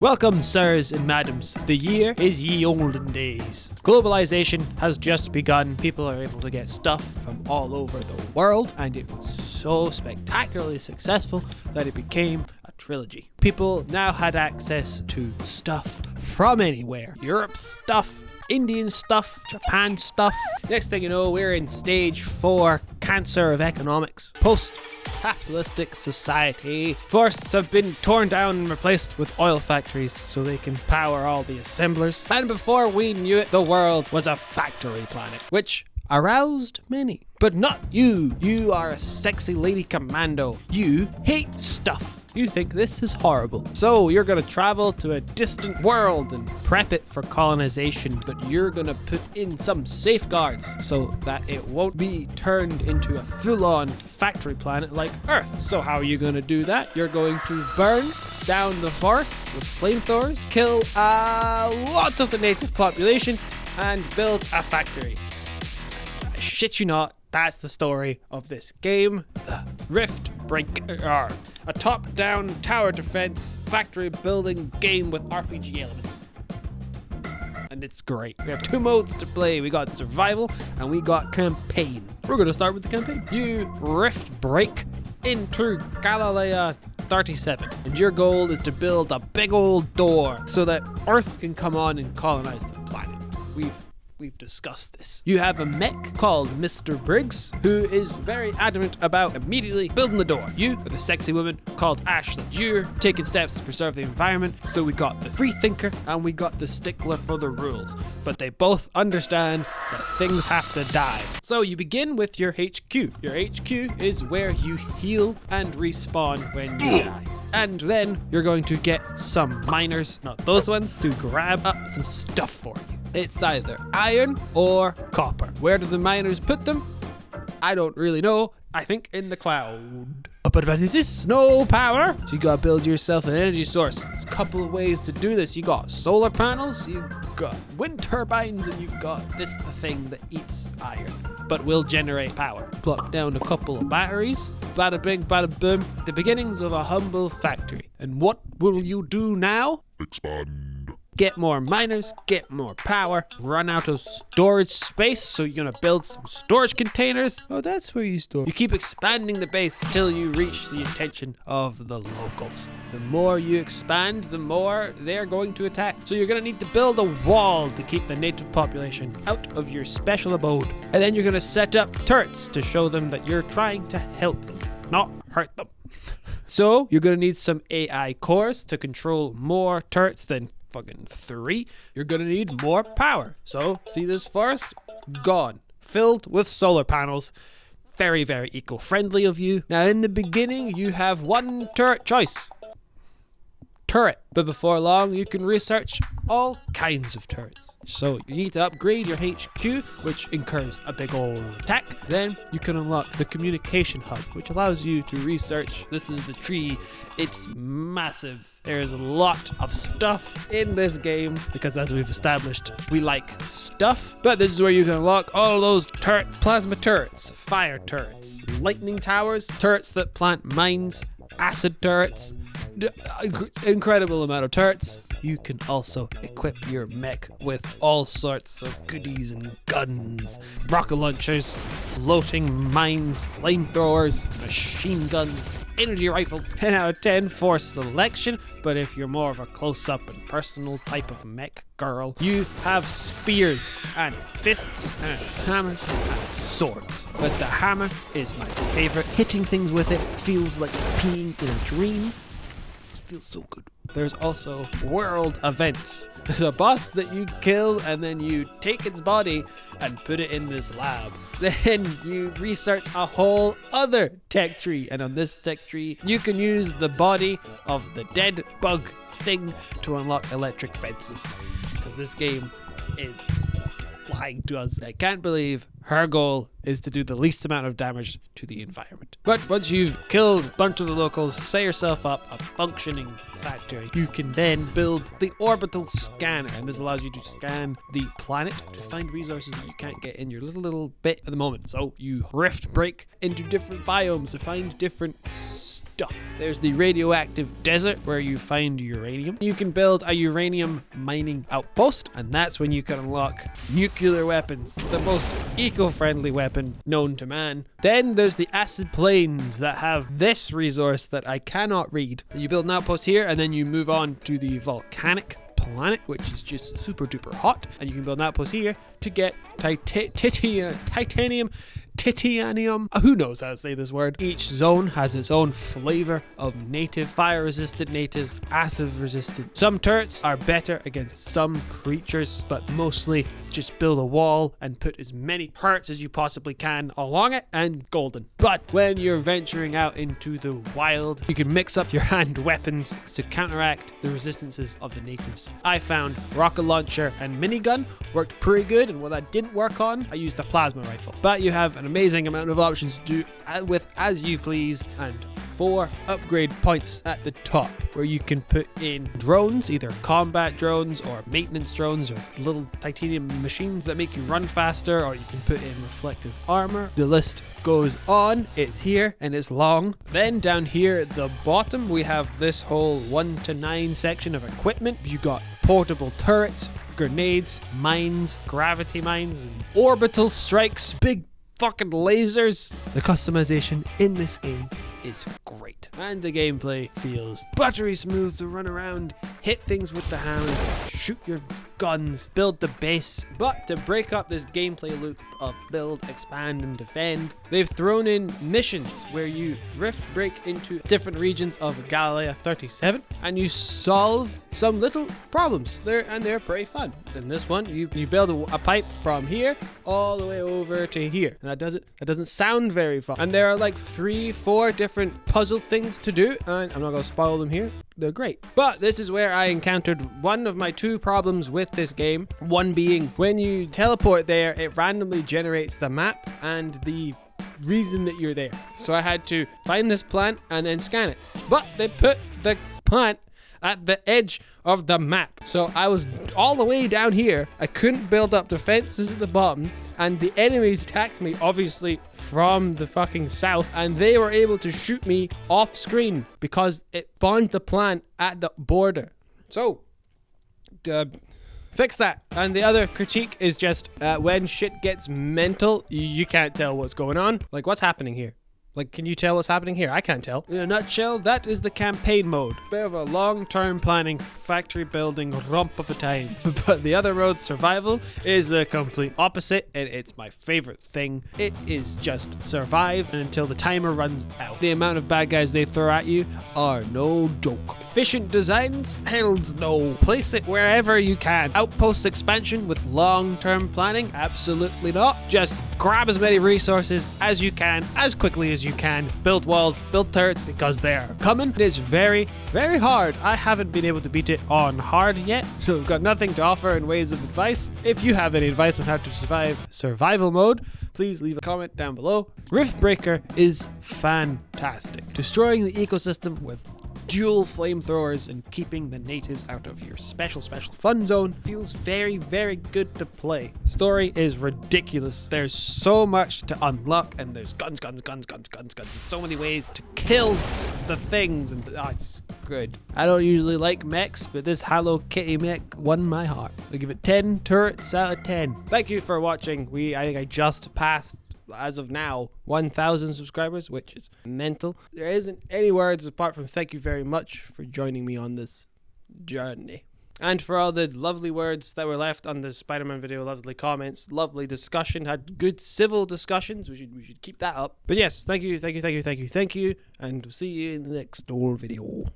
Welcome, sirs and madams. The year is ye olden days. Globalization has just begun. People are able to get stuff from all over the world, and it was so spectacularly successful that it became a trilogy. People now had access to stuff from anywhere. Europe stuff, Indian stuff, Japan stuff. Next thing you know, we're in stage 4, cancer of economics. Post-capitalistic society. Forests have been torn down and replaced with oil factories so they can power all the assemblers. And before we knew it, the world was a factory planet, which aroused many. But not you. You are a sexy lady commando. You hate stuff. You think this is horrible. So you're gonna travel to a distant world and prep it for colonization, but you're gonna put in some safeguards so that it won't be turned into a full-on factory planet like Earth. So how are you gonna do that? You're going to burn down the forest with flamethrowers, kill a lot of the native population, and build a factory. I shit you not, that's the story of this game, the Riftbreaker. A top-down tower defense factory building game with RPG elements. And it's great. We have 2 modes to play. We got survival and we got campaign. We're going to start with the campaign. You rift break into Galilea 37. And your goal is to build a big old door so that Earth can come on and colonize the planet. We've discussed this. You have a mech called Mr. Briggs, who is very adamant about immediately building the door. You with a sexy woman called Ashley. You're taking steps to preserve the environment. So we got the free thinker and we got the stickler for the rules. But they both understand that things have to die. So you begin with your HQ. Your HQ is where you heal and respawn when you die. And then you're going to get some miners, not those ones, to grab up some stuff for you. It's either iron or copper. Where do the miners put them? I don't really know. I think in the cloud. But this is snow power. So you gotta build yourself an energy source. There's a couple of ways to do this. You got solar panels, you've got wind turbines, and you've got the thing that eats iron, but will generate power. Plop down a couple of batteries. Bada bing, bada boom. The beginnings of a humble factory. And what will you do now? Expand. Get more miners, get more power, run out of storage space, so you're gonna build some storage containers. Oh, that's where you store. You keep expanding the base till you reach the attention of the locals. The more you expand, the more they're going to attack. So you're gonna need to build a wall to keep the native population out of your special abode. And then you're gonna set up turrets to show them that you're trying to help them, not hurt them. So you're gonna need some AI cores to control more turrets than fucking 3. You're gonna need more power. So see this forest? Gone. Filled with solar panels. Very, very eco-friendly of you. Now in the beginning, you have 1 turret choice. Turret. But before long, you can research all kinds of turrets. So you need to upgrade your HQ, which incurs a big old attack. Then you can unlock the communication hub, which allows you to research. This is the tree. It's massive. There's a lot of stuff in this game because, as we've established, we like stuff. But this is where you can unlock all those turrets. Plasma turrets, fire turrets, lightning towers, turrets that plant mines, acid turrets. Incredible amount of turrets. You can also equip your mech with all sorts of goodies and guns, rocket launchers, floating mines, flamethrowers, machine guns, energy rifles. 10 out of 10 for selection, but if you're more of a close-up and personal type of mech girl, you have spears and fists and hammers and swords. But the hammer is my favorite. Hitting things with it feels like peeing in a dream. Feels so good. There's also world events. There's a boss that you kill and then you take its body and put it in this lab. Then you research a whole other tech tree, and on this tech tree you can use the body of the dead bug thing to unlock electric fences, because this game is flying to us. I can't believe her goal is to do the least amount of damage to the environment. But once you've killed a bunch of the locals, set yourself up a functioning factory, you can then build the orbital scanner, and this allows you to scan the planet to find resources that you can't get in your little bit at the moment. So you rift break into different biomes to find different stuff stuff. There's the radioactive desert where you find uranium. You can build a uranium mining outpost, and that's when you can unlock nuclear weapons, the most eco-friendly weapon known to man. Then there's the acid plains that have this resource that I cannot read. You build an outpost here, and then you move on to the volcanic planet, which is just super duper hot, and you can build an outpost here to get titanium, who knows how to say this word. Each zone has its own flavor of native, fire resistant natives, acid resistant. Some turrets are better against some creatures, but mostly just build a wall and put as many turrets as you possibly can along it, and golden. But when you're venturing out into the wild, you can mix up your hand weapons to counteract the resistances of the natives. I found rocket launcher and minigun worked pretty good, and what that didn't work on, I used a plasma rifle. But you have an amazing amount of options to do with as you please, and 4 upgrade points at the top where you can put in drones, either combat drones or maintenance drones or little titanium machines that make you run faster, or you can put in reflective armor. The list goes on. It's here and it's long. Then down here at the bottom we have this whole 1 to 9 section of equipment. You got portable turrets, grenades, mines, gravity mines, and orbital strikes, big fucking lasers. The customization in this game is great, and the gameplay feels buttery smooth to run around, hit things with the hammer, shoot your guns, build the base. But to break up this gameplay loop of build, expand, and defend, they've thrown in missions where you rift break into different regions of Galilea 37 and you solve some little problems. They're pretty fun. In this one, you build a pipe from here all the way over to here, and that doesn't sound very fun. And there are like 3-4 different puzzle things to do, and I'm not gonna spoil them here. They're great. But this is where I encountered one of my 2 problems with this game. One being, when you teleport there, it randomly generates the map and the reason that you're there. So I had to find this plant and then scan it. But they put the plant at the edge of the map. So I was all the way down here. I couldn't build up defenses at the bottom, and the enemies attacked me, obviously from the fucking south, and they were able to shoot me off screen because it spawned the plant at the border. So fix that. And the other critique is just when shit gets mental, you can't tell what's going on. Like, what's happening here? Like, can you tell what's happening here? I can't tell. In a nutshell, that is the campaign mode. Bit of a long-term planning, factory building romp of a time. But the other road, survival, is the complete opposite, and it's my favorite thing. It is just survive until the timer runs out. The amount of bad guys they throw at you are no joke. Efficient designs? Hells no. Place it wherever you can. Outpost expansion with long-term planning? Absolutely not. Just grab as many resources as you can, as quickly as you can. Build walls, build turrets, because they're coming. It is very, very hard. I haven't been able to beat it on hard yet, so I've got nothing to offer in ways of advice. If you have any advice on how to survive survival mode, please leave a comment down below. Riftbreaker is fantastic. Destroying the ecosystem with dual flamethrowers and keeping the natives out of your special fun zone feels very, very good to play. Story is ridiculous. There's so much to unlock, and there's guns, and so many ways to kill the things, and it's good. I don't usually like mechs, but this Hello Kitty mech won my heart. I give it 10 turrets out of 10. Thank you for watching. I think I just passed, as of now, 1,000 subscribers, which is mental. There isn't any words apart from thank you very much for joining me on this journey. And for all the lovely words that were left on the Spider-Man video, lovely comments, lovely discussion, had good civil discussions. We should keep that up. But yes, thank you, and we'll see you in the next video.